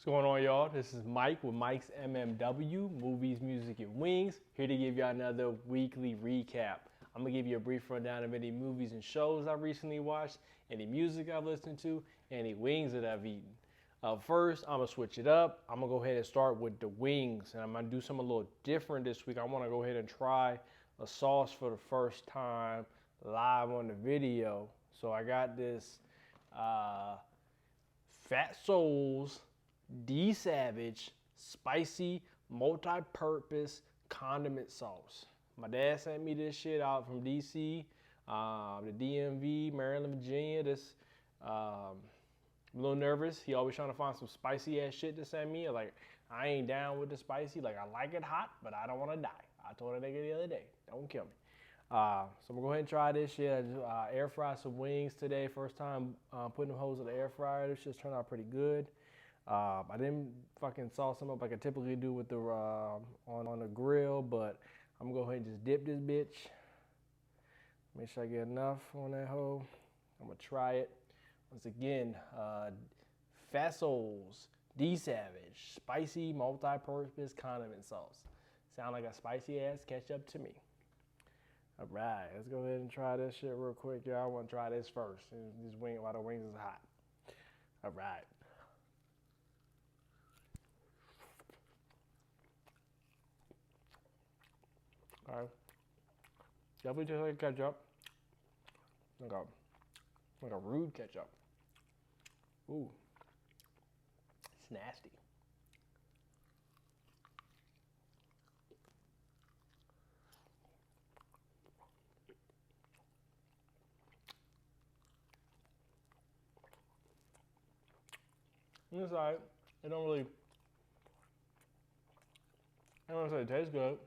What's going on, y'all? This is Mike with Mike's MMW, Movies, Music, and Wings, here to give y'all another weekly recap. I'm going to give you a brief rundown of any movies and shows I recently watched, any music I've listened to, any wings that I've eaten. First, I'm going to switch it up. I'm going to go ahead and start with the wings, and I'm going to do something a little different this week. I want to go ahead and try a sauce for the first time live on the video. So I got this Fat Souls D Savage spicy multi-purpose condiment sauce. My dad sent me this shit out from DC, the DMV, Maryland, Virginia. I'm a little nervous. He always trying to find some spicy ass shit to send me. Like, I ain't down with the spicy. Like, I like it hot, but I don't want to die. I told a nigga the other day, don't kill me. So I'm gonna go ahead and try this shit. I just air fry some wings today. First time putting them hoes in the air fryer. This shit's turned out pretty good. I didn't fucking sauce them up like I typically do with the on the grill, but I'm gonna go ahead and just dip this bitch. Make sure I get enough on that hoe. I'm gonna try it. Once again, Fat Souls D Savage spicy multi-purpose condiment sauce. Sound like a spicy ass ketchup to me. All right, let's go ahead and try this shit real quick, y'all. I want to try this first. This wing while the wings is hot. All right. All right. Definitely tastes like ketchup. Like a rude ketchup. Ooh. It's nasty. Inside, I don't say it tastes good.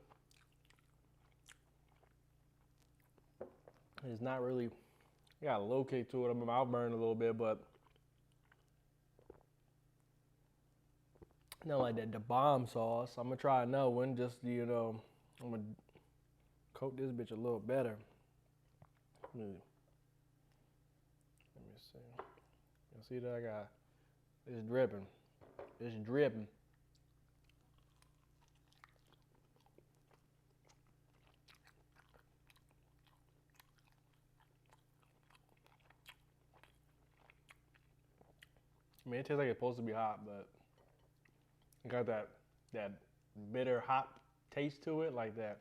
It's not really, got a low kick to it. My mouth burned a little bit, but not like that, the bomb sauce. I'm gonna try another one, just, I'm gonna coat this bitch a little better. Let me see. You see that I got, it's dripping. It's dripping. I mean, it tastes like it's supposed to be hot, but it got that bitter hot taste to it, like that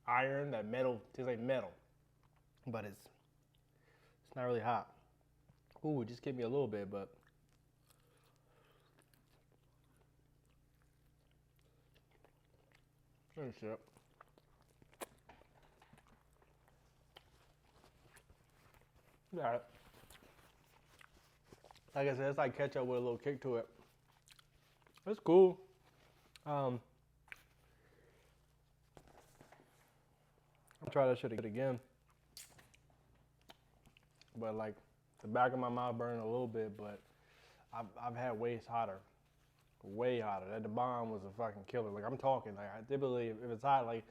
iron, that metal. Tastes like metal, but it's not really hot. Ooh, it just gave me a little bit, but shit. Yeah. Like I said, it's like ketchup with a little kick to it. It's cool. I'll try that shit again. But like, the back of my mouth burned a little bit, but I've had way hotter. Way hotter. That the bomb was a fucking killer. Like, I'm talking, like, I typically, if it's hot, like,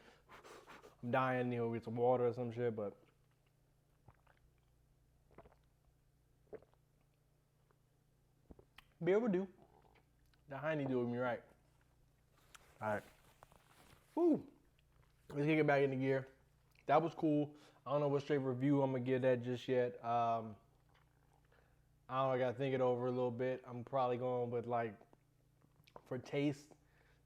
I'm dying, get some water or some shit, but be able to do. The honey doing me right. All right. Woo. Let's kick it back into gear. That was cool. I don't know what straight review I'm going to give that just yet. I don't know, I got to think it over a little bit. I'm probably going with, like, for taste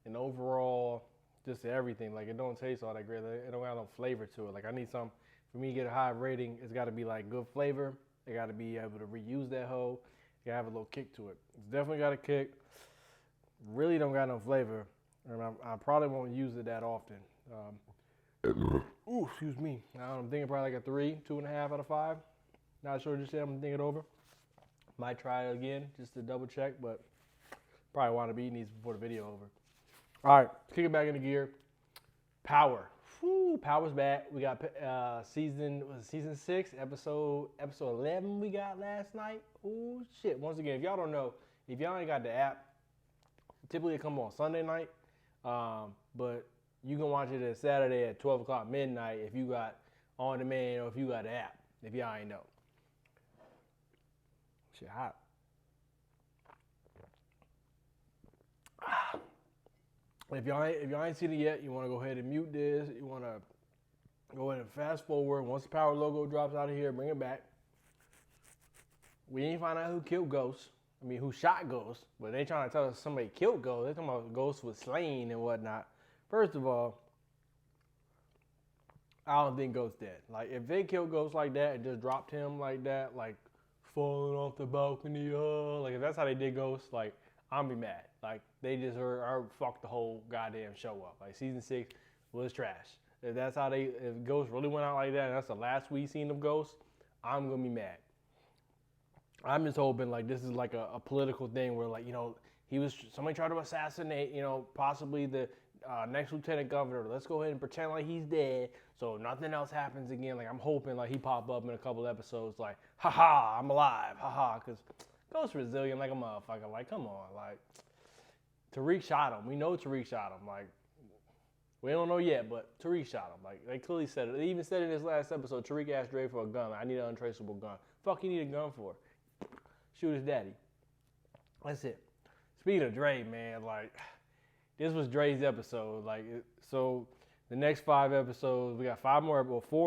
and overall, just everything. Like, it don't taste all that great. Like, it don't have no flavor to it. Like, I need some, for me to get a high rating, it's got to be, like, good flavor. I got to be able to reuse that hoe. You have a little kick to it. It's definitely got a kick. Really don't got no flavor. And I probably won't use it that often. Ooh, excuse me. I'm thinking probably like a 3, 2.5 out of 5. Not sure just yet. I'm thinking it over. Might try it again just to double check, but probably want to be eating these before the video over. All right, let's kick it back into gear. Power. Whew, Power's back. We got season 6, episode 11 we got last night. Ooh, shit. Once again, if y'all don't know, if y'all ain't got the app, typically it come on Sunday night, but you can watch it at Saturday at 12 o'clock midnight if you got on demand or if you got the app, if y'all ain't know. Shit hot. If y'all ain't seen it yet, you want to go ahead and mute this. You want to go ahead and fast forward. Once the power logo drops out of here, bring it back. We ain't find out who killed Ghost. I mean, who shot Ghost. But they trying to tell us somebody killed Ghost. They talking about Ghost was slain and whatnot. First of all, I don't think Ghost dead. Like, if they killed Ghost like that and just dropped him like that, like, falling off the balcony, like, if that's how they did Ghost, like, I'm be mad. Like, they just fucked the whole goddamn show up. Like, season 6 was trash. If that's how if Ghost really went out like that and that's the last we seen of Ghost, I'm gonna be mad. I'm just hoping, like, this is like a political thing where, like, you know, somebody tried to assassinate, you know, possibly the next lieutenant governor. Let's go ahead and pretend like he's dead so nothing else happens again. Like, I'm hoping, like, he pop up in a couple episodes like, haha, I'm alive, haha, because Ghost resilient like a motherfucker. Like, come on, like, Tariq shot him. We know Tariq shot him. Like, we don't know yet, but Tariq shot him. Like, they clearly said it. They even said in this last episode, Tariq asked Dre for a gun. Like, I need an untraceable gun. Fuck, you need a gun for? Shoot his daddy. That's it. Speaking of Dre, man, like, this was Dre's episode. Like, so the next 5 episodes, we got 4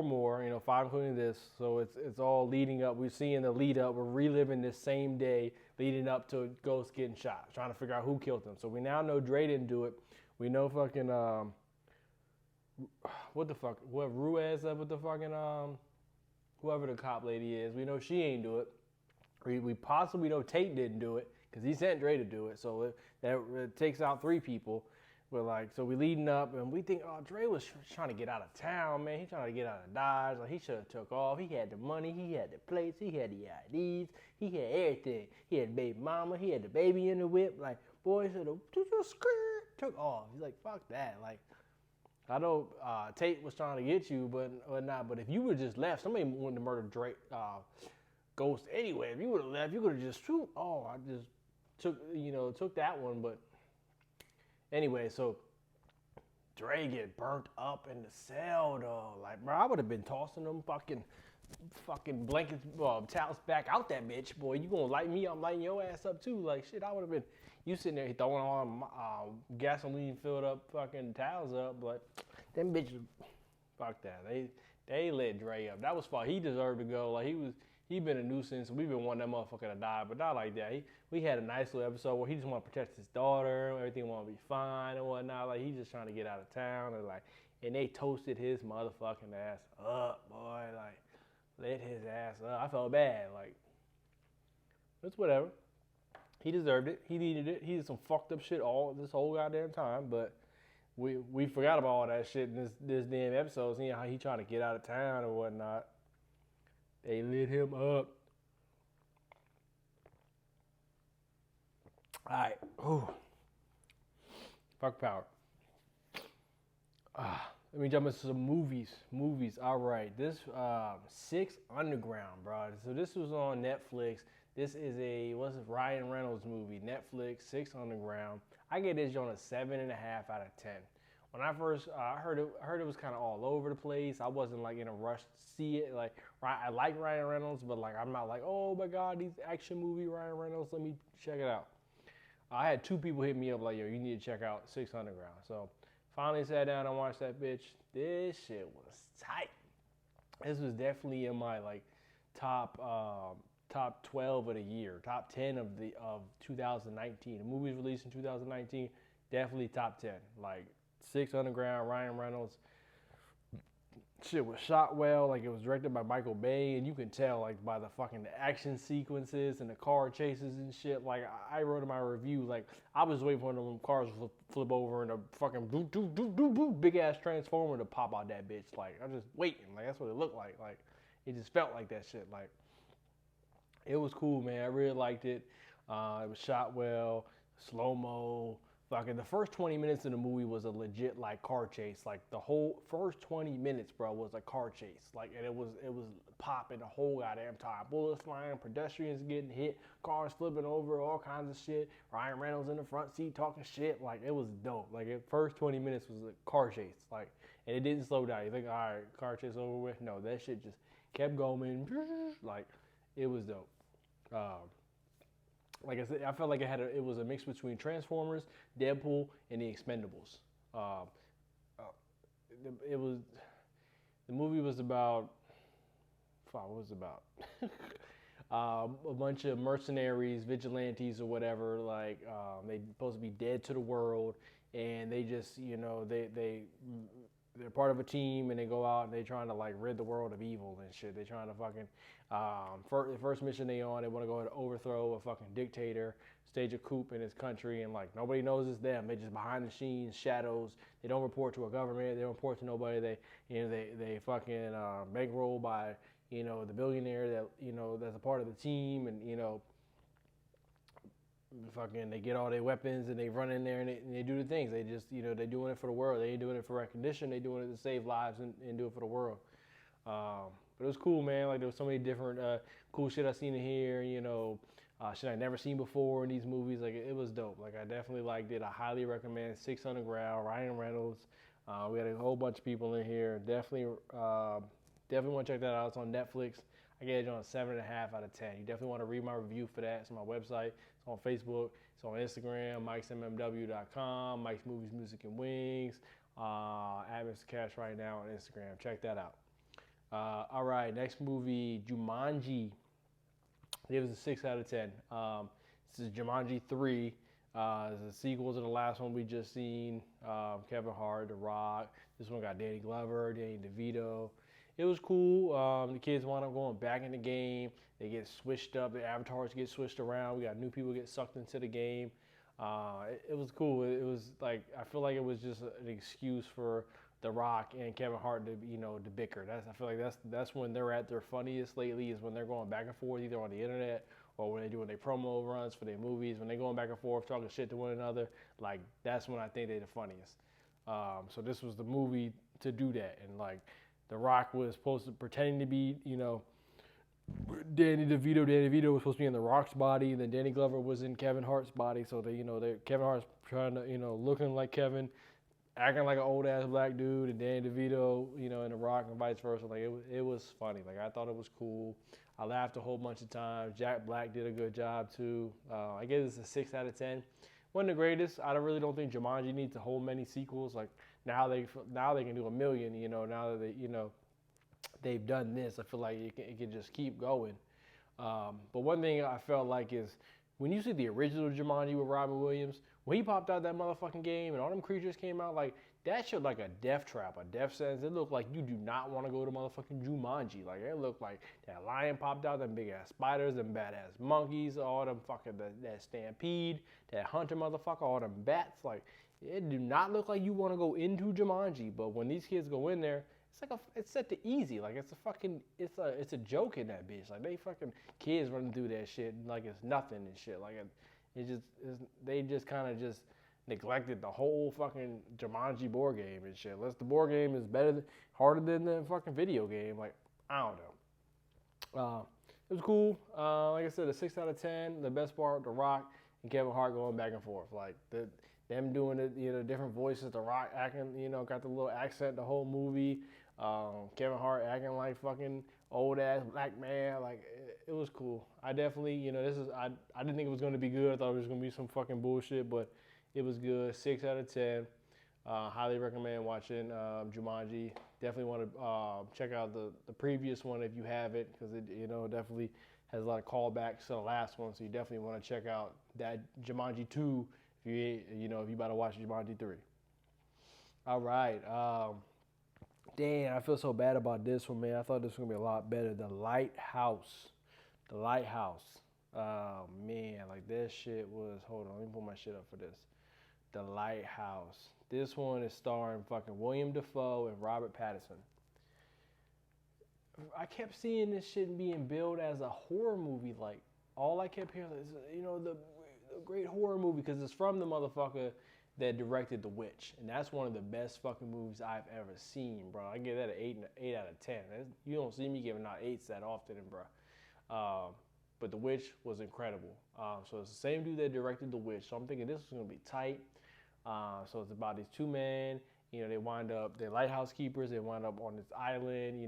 more, you know, 5 including this. So it's all leading up. We're seeing the lead up. We're reliving this same day leading up to Ghost getting shot, trying to figure out who killed him. So we now know Dre didn't do it. We know fucking, what the fuck, Ruiz up with the fucking, whoever the cop lady is. We know she ain't do it. We possibly know Tate didn't do it because he sent Dre to do it. So that takes out 3 people. But, like, so we leading up and we think, oh, Dre was trying to get out of town, man. He trying to get out of Dodge. Like, he should have took off. He had the money. He had the plates. He had the IDs. He had everything. He had baby mama. He had the baby in the whip. Like, boy should have took off. He's like, fuck that. Like, I know Tate was trying to get you, but not. But if you would have just left, somebody wanted to murder Drake, Ghost anyway. If you would have left, you could have just shoot. Oh, I just took that one. But anyway, so Dre get burnt up in the cell though. Like, bro, I would have been tossing them fucking blankets, towels back out that bitch. Boy, you gonna light me up, I'm lighting your ass up too. Like, shit, I would have been. You sitting there throwing all gasoline filled up fucking towels up, but them bitches, fuck that. They lit Dre up. That was fun. He deserved to go. Like, he been a nuisance. We've been wanting that motherfucker to die, but not like that. We had a nice little episode where he just want to protect his daughter. Everything want to be fine and whatnot. Like, he's just trying to get out of town and they toasted his motherfucking ass up, boy. Like, lit his ass up. I felt bad. Like, it's whatever. He deserved it. He needed it. He did some fucked up shit this whole goddamn time, but we forgot about all that shit in this damn episode. Seeing how he trying to get out of town and whatnot. They lit him up. All right. Ooh. Fuck power. Let me jump into some movies. All right. This 6 Underground, bro. So this was on Netflix. This is a Ryan Reynolds movie. Netflix, 6 Underground. I get this on a 7.5 out of 10. When I first heard it was kind of all over the place. I wasn't like in a rush to see it. Like, I like Ryan Reynolds, but like I'm not like, oh my god, these action movie Ryan Reynolds. Let me check it out. I had 2 people hit me up like, yo, you need to check out 6 Underground. So finally sat down and watched that bitch. This shit was tight. This was definitely in my like top 12 of the year, top 10 of 2019. The movie's released in 2019, definitely top 10. Like 6 Underground, Ryan Reynolds. Shit was shot well, like it was directed by Michael Bay, and you can tell like by the fucking action sequences and the car chases and shit. Like I wrote in my review, like I was waiting for them cars to flip over and a fucking big ass transformer to pop out that bitch. Like I was just waiting, like that's what it looked like. Like it just felt like that shit. Like it was cool, man. I really liked it. It was shot well, slow mo. Fucking the first 20 minutes of the movie was a legit like car chase. Like the whole first 20 minutes, bro, was a car chase. Like, and it was popping the whole goddamn time. Bullets flying, pedestrians getting hit, cars flipping over, all kinds of shit. Ryan Reynolds in the front seat talking shit. Like it was dope. Like the first 20 minutes was a car chase. Like, and it didn't slow down. You think, all right, car chase over with? No, that shit just kept going. Like it was dope. like I said, I felt like it was a mix between Transformers, Deadpool, and the Expendables. Uh, uh, it was the movie was about, fuck, what was it about? A bunch of mercenaries, vigilantes, or whatever. Like they supposed to be dead to the world, and they just, they're part of a team, and they go out and they trying to like rid the world of evil and shit. They trying to fucking the first mission they on, they want to go and overthrow a fucking dictator, stage a coup in his country, and like nobody knows it's them. They just behind the scenes, shadows. They don't report to a government. They don't report to nobody. They fucking bankroll by the billionaire that that's a part of the team, and fucking they get all their weapons and they run in there and they do the things. They just they're doing it for the world. They ain't doing it for recognition. They doing it to save lives and do it for the world. But it was cool, man. Like there was so many different cool shit I seen in here. Shit I never seen before in these movies. Like it was dope. Like I definitely liked it. I highly recommend 600 Ground, Ryan Reynolds. We had a whole bunch of people in here. Definitely want to check that out. It's on Netflix. I gave it on a 7.5 out of 10. You definitely want to read my review for that. It's on my website. It's on Facebook. It's on Instagram, Mike'sMMW.com, Mike's Movies, Music, and Wings. At Mr. Cash right now on Instagram. Check that out. All right, next movie, Jumanji. It was a 6 out of 10. This is Jumanji 3. It's a sequel to the last one we just seen. Kevin Hart, The Rock. This one got Danny Glover, Danny DeVito. It was cool. The kids wound up going back in the game. They get switched up. The avatars get switched around. We got new people get sucked into the game. It was cool. It was like, I feel like it was just an excuse for The Rock and Kevin Hart to to bicker. I feel like that's when they're at their funniest lately, is when they're going back and forth either on the internet or when they're doing their promo runs for their movies. When they're going back and forth talking shit to one another, like that's when I think they're the funniest. So this was the movie to do that, and like The Rock was supposed to pretending to be Danny DeVito. Danny DeVito was supposed to be in The Rock's body, and then Danny Glover was in Kevin Hart's body. So Kevin Hart's trying to looking like Kevin, acting like an old ass black dude, and Danny DeVito, in The Rock, and vice versa. Like it was funny. Like I thought it was cool. I laughed a whole bunch of times. Jack Black did a good job too. I gave this a 6 out of 10. Wasn't the greatest. I really don't think Jumanji needs a whole many sequels. Like now they can do a million. Now that they've done this, I feel like it can just keep going. But one thing I felt like is when you see the original Jumanji with Robin Williams, when he popped out that motherfucking game and all them creatures came out, like that shit like a death trap, a death sentence. It looked like you do not want to go to motherfucking Jumanji. Like it looked like that lion popped out, them big ass spiders, them badass monkeys, all them fucking that stampede, that hunter motherfucker, all them bats. Like it do not look like you want to go into Jumanji. But when these kids go in there, it's set to easy. Like it's a joke in that bitch. Like they fucking kids running through that shit like it's nothing and shit. Like they just kind of just neglected the whole fucking Jumanji board game and shit. Unless the board game is harder than the fucking video game. Like I don't know. It was cool. Like I said, a 6 out of 10. The best part, The Rock and Kevin Hart going back and forth. Like them doing it, different voices. The Rock acting, got the little accent the whole movie. Kevin Hart acting like fucking old ass black man. Like it was cool. I definitely, I didn't think it was gonna be good. I thought it was gonna be some fucking bullshit, but it was good. 6 out of 10. Highly recommend watching Jumanji. Definitely want to check out the previous one if you haven't, because it definitely has a lot of callbacks to the last one. So you definitely want to check out that Jumanji 2 if you about to watch Jumanji 3. All right. Damn, I feel so bad about this one, man. I thought this was gonna be a lot better. The Lighthouse. Oh man, like that shit was. Hold on, let me pull my shit up for this. The Lighthouse. This one is starring fucking William Dafoe and Robert Pattinson. I kept seeing this shit being billed as a horror movie. Like all I kept hearing is, the great horror movie, because it's from the motherfucker that directed The Witch, and that's one of the best fucking movies I've ever seen, bro. I give that an 8 out of 10. You don't see me giving out 8s that often, bro. But The Witch was incredible. So it's the same dude that directed The Witch. So I'm thinking this is gonna be tight. So it's about these two men. They wind up, they're lighthouse keepers. They wind up on this island,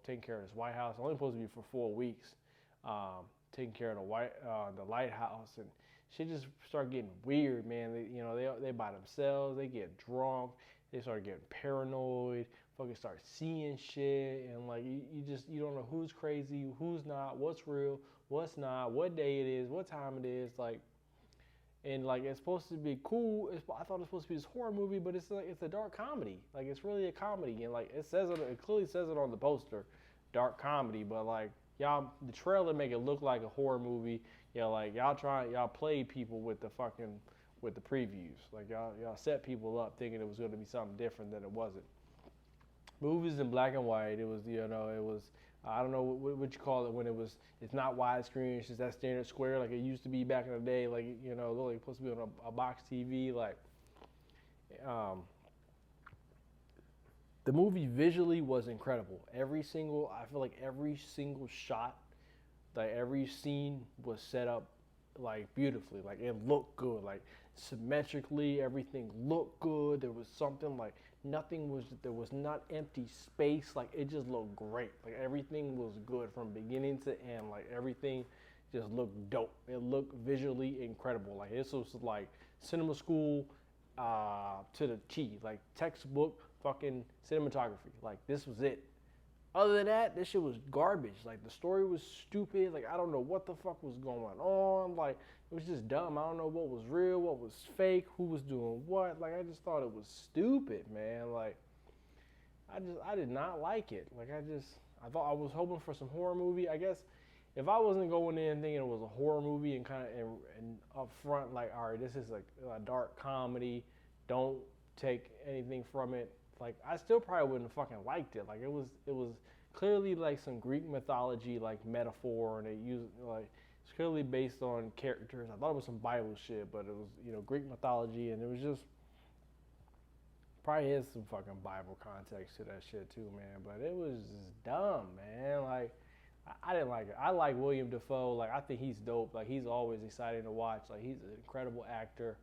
taking care of this White House. Only supposed to be for 4 weeks, taking care of the lighthouse. And shit just start getting weird, man. They by themselves. They get drunk. They start getting paranoid. Fucking start seeing shit, and like you don't know who's crazy, who's not, what's real, what's not, what day it is, what time it is, like. And like it's supposed to be cool. I thought it was supposed to be this horror movie, but it's a dark comedy. Like it's really a comedy, and like it clearly says it on the poster, dark comedy. But like y'all, the trailer make it look like a horror movie. Yeah, like y'all played people with the previews. Like y'all set people up thinking it was going to be something different than it wasn't. Movies in black and white. It was I don't know what you call it when it's not widescreen. It's just that standard square like it used to be back in the day. Like like supposed to be on a box TV. Like the movie visually was incredible. I feel like every single shot, like every scene was set up like beautifully. Like it looked good. Like symmetrically, everything looked good. There was something like there was not empty space. Like it just looked great. Like everything was good from beginning to end. Like everything just looked dope. It looked visually incredible. Like this was like cinema school to the T. Like textbook fucking cinematography. Like this was it. Other than that, this shit was garbage. Like the story was stupid. Like I don't know what the fuck was going on. Like it was just dumb. I don't know what was real, what was fake, who was doing what. Like I just thought it was stupid, man. Like I did not like it. Like I thought I was hoping for some horror movie. I guess if I wasn't going in thinking it was a horror movie and kind of and up front like, all right, this is like a dark comedy. Don't take anything from it. Like I still probably wouldn't have fucking liked it. Like it was clearly like some Greek mythology like metaphor, and they used like it's clearly based on characters. I thought it was some Bible shit, but it was Greek mythology, and it was just probably is some fucking Bible context to that shit too, man. But it was just dumb, man. Like I didn't like it. I like William Dafoe. Like I think he's dope. Like he's always exciting to watch. Like he's an incredible actor.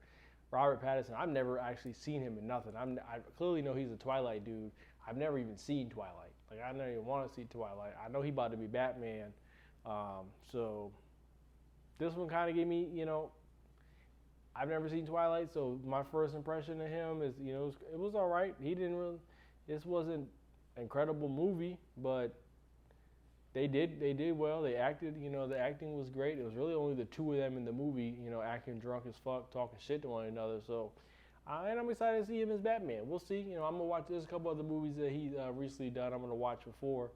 Robert Pattinson, I've never actually seen him in nothing. I clearly know he's a Twilight dude. I've never even seen Twilight. Like I never even want to see Twilight. I know he about to be Batman. So this one kind of gave me, I've never seen Twilight, so my first impression of him is, it was all right. This wasn't an incredible movie, but they did well. They acted, the acting was great. It was really only the two of them in the movie, acting drunk as fuck, talking shit to one another. So, and I'm excited to see him as Batman. We'll see. I'm gonna watch. There's a couple other movies that he recently done. I'm gonna watch before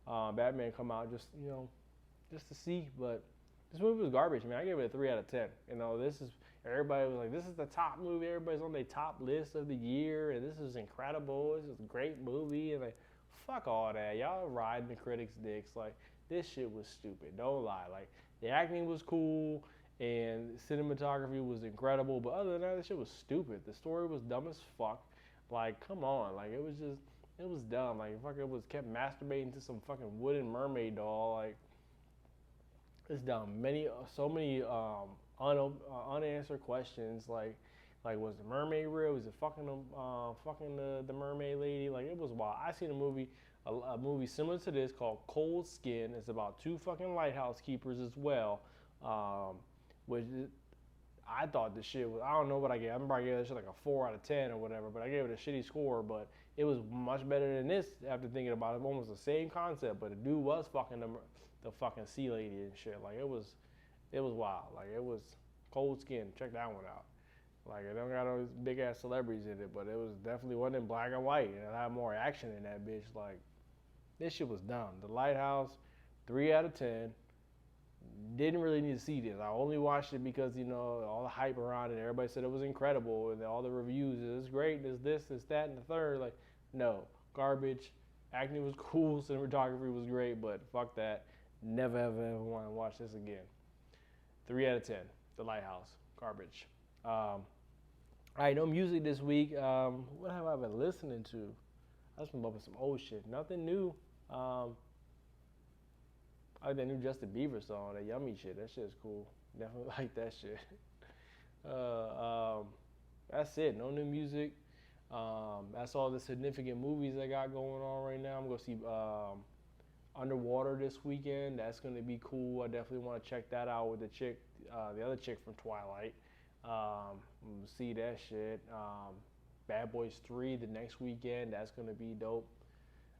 Batman come out, just to see. But this movie was garbage, man. I gave it a 3 out of 10. Everybody was like, this is the top movie. Everybody's on their top list of the year, and this is incredible. This is a great movie, and like. Fuck all that. Y'all riding the critics' dicks. Like, this shit was stupid. Don't lie. Like, the acting was cool and cinematography was incredible, but other than that, this shit was stupid. The story was dumb as fuck. Like, come on. Like, it was dumb. Like, fucking kept masturbating to some fucking wooden mermaid doll. Like, it's dumb. So many unanswered questions. Like, was the mermaid real? Was it fucking the mermaid lady? Like, it was wild. I seen a movie similar to this called Cold Skin. It's about two fucking lighthouse keepers as well. Which I thought the shit was, I don't know what I gave. I remember I gave that shit like a 4 out of 10 or whatever, but I gave it a shitty score. But it was much better than this after thinking about it. Almost the same concept, but the dude was fucking the fucking sea lady and shit. Like, it was wild. Like, it was Cold Skin. Check that one out. Like, it don't got those big ass celebrities in it, but it was definitely wasn't in black and white, and it had more action in that bitch. Like, this shit was dumb. The Lighthouse, 3 out of 10. Didn't really need to see this. I only watched it because all the hype around it. Everybody said it was incredible, and all the reviews. It's great. It's this, it's that, and the third. Like, no, garbage. Acting was cool. Cinematography was great, but fuck that. Never ever want to watch this again. 3 out of 10. The Lighthouse, garbage. All right, no music this week. What have I been listening to? I've been bumping some old shit. Nothing new. I like that new Justin Bieber song, that Yummy shit. That shit's cool. Definitely like that shit. That's it. No new music. That's all the significant movies I got going on right now. I'm gonna see Underwater this weekend. That's gonna be cool. I definitely want to check that out with the chick, the other chick from Twilight. See that shit. Bad Boys 3 the next weekend. That's gonna be dope.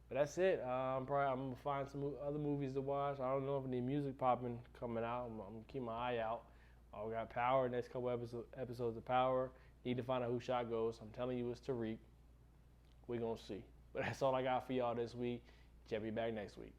But that's it. I'm gonna find some other movies to watch. I don't know if any music popping coming out. I'm gonna keep my eye out. We got Power. Next couple episodes of Power. Need to find out who shot goes. I'm telling you, it's Tariq. We're gonna see. But that's all I got for y'all this week. Check me back next week.